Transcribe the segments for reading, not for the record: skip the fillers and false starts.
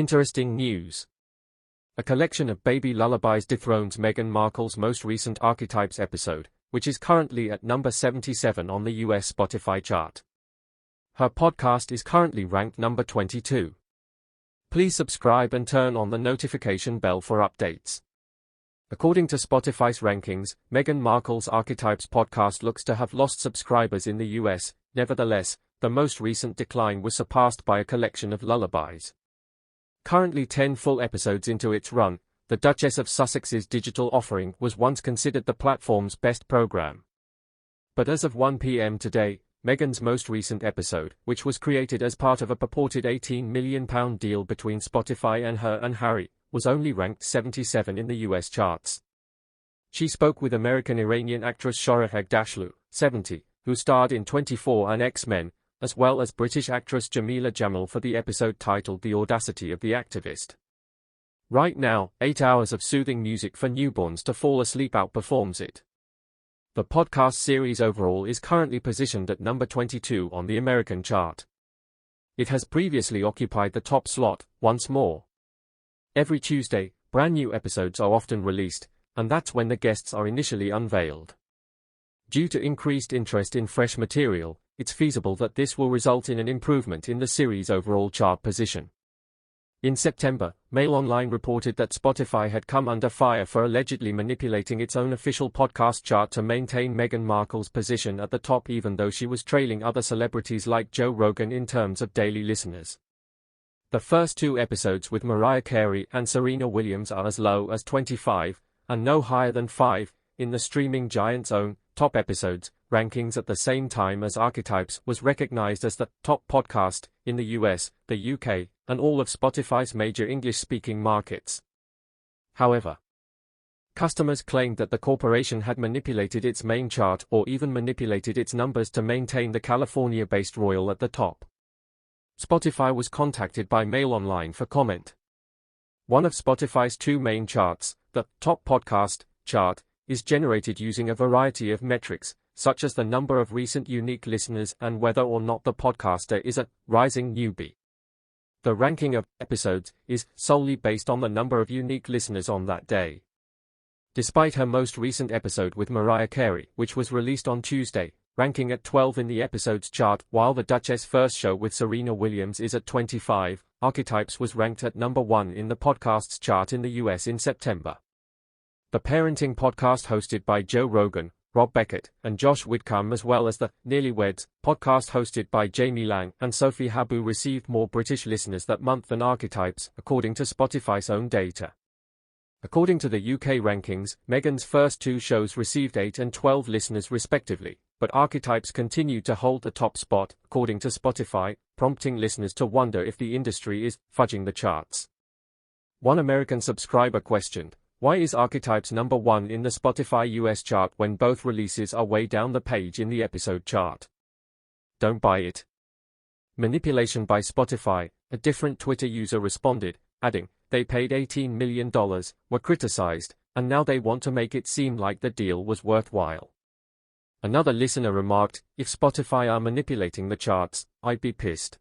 Interesting news. A collection of baby lullabies dethrones Meghan Markle's most recent Archetypes episode, which is currently at number 77 on the US Spotify chart. Her podcast is currently ranked number 22. Please subscribe and turn on the notification bell for updates. According to Spotify's rankings, Meghan Markle's Archetypes podcast looks to have lost subscribers in the US. Nevertheless, the most recent decline was surpassed by a collection of lullabies. Currently 10 full episodes into its run, the Duchess of Sussex's digital offering was once considered the platform's best program. But as of 1 p.m. today, Meghan's most recent episode, which was created as part of a purported £18 million deal between Spotify and her and Harry, was only ranked 77 in the US charts. She spoke with American-Iranian actress Shohreh Aghdashloo, 70, who starred in 24 and X-Men, as well as British actress Jamila Jamil for the episode titled The Audacity of the Activist. Right now, 8 hours of soothing music for newborns to fall asleep outperforms it. The podcast series overall is currently positioned at number 22 on the American chart. It has previously occupied the top slot, once more. Every Tuesday, brand new episodes are often released, and that's when the guests are initially unveiled. Due to increased interest in fresh material, it's feasible that this will result in an improvement in the series' overall chart position. In September, Mail Online reported that Spotify had come under fire for allegedly manipulating its own official podcast chart to maintain Meghan Markle's position at the top even though she was trailing other celebrities like Joe Rogan in terms of daily listeners. The first 2 episodes with Mariah Carey and Serena Williams are as low as 25, and no higher than 5, in the streaming giant's own top episodes rankings at the same time as Archetypes was recognized as the top podcast in the US, the UK, and all of Spotify's major English-speaking markets. However, customers claimed that the corporation had manipulated its main chart or even manipulated its numbers to maintain the California-based Royal at the top. Spotify was contacted by Mail Online for comment. One of Spotify's 2 main charts, the Top Podcast chart, is generated using a variety of metrics, such as the number of recent unique listeners and whether or not the podcaster is a rising newbie. The ranking of episodes is solely based on the number of unique listeners on that day. Despite her most recent episode with Mariah Carey, which was released on Tuesday, ranking at 12 in the episodes chart, while the Duchess' first show with Serena Williams is at 25, Archetypes was ranked at number 1 in the podcasts chart in the US in September. The parenting podcast hosted by Joe Rogan, Rob Beckett, and Josh Whitcomb, as well as the Nearlyweds podcast hosted by Jamie Lang and Sophie Habu, received more British listeners that month than Archetypes, according to Spotify's own data. According to the UK rankings, Meghan's first 2 shows received 8 and 12 listeners respectively, but Archetypes continued to hold the top spot, according to Spotify, prompting listeners to wonder if the industry is fudging the charts. One American subscriber questioned, "Why is Archetypes number 1 in the Spotify US chart when both releases are way down the page in the episode chart?" Don't buy it. Manipulation by Spotify, a different Twitter user responded, adding, "They paid $18 million, were criticized, and now they want to make it seem like the deal was worthwhile." Another listener remarked, "If Spotify are manipulating the charts, I'd be pissed."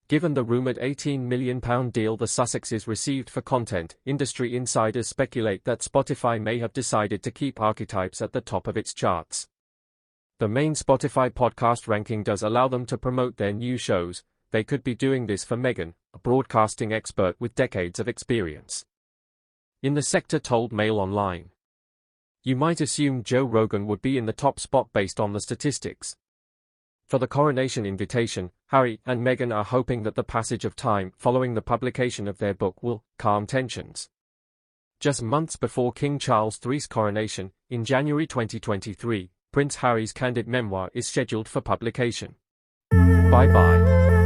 Given the rumored £18 million deal the Sussexes received for content, industry insiders speculate that Spotify may have decided to keep Archetypes at the top of its charts. The main Spotify podcast ranking does allow them to promote their new shows. They could be doing this for Meghan, a broadcasting expert with decades of experience in the sector told Mail Online. You might assume Joe Rogan would be in the top spot based on the statistics. For the coronation invitation, Harry and Meghan are hoping that the passage of time following the publication of their book will calm tensions. Just months before King Charles III's coronation, in January 2023, Prince Harry's candid memoir is scheduled for publication. Bye-bye.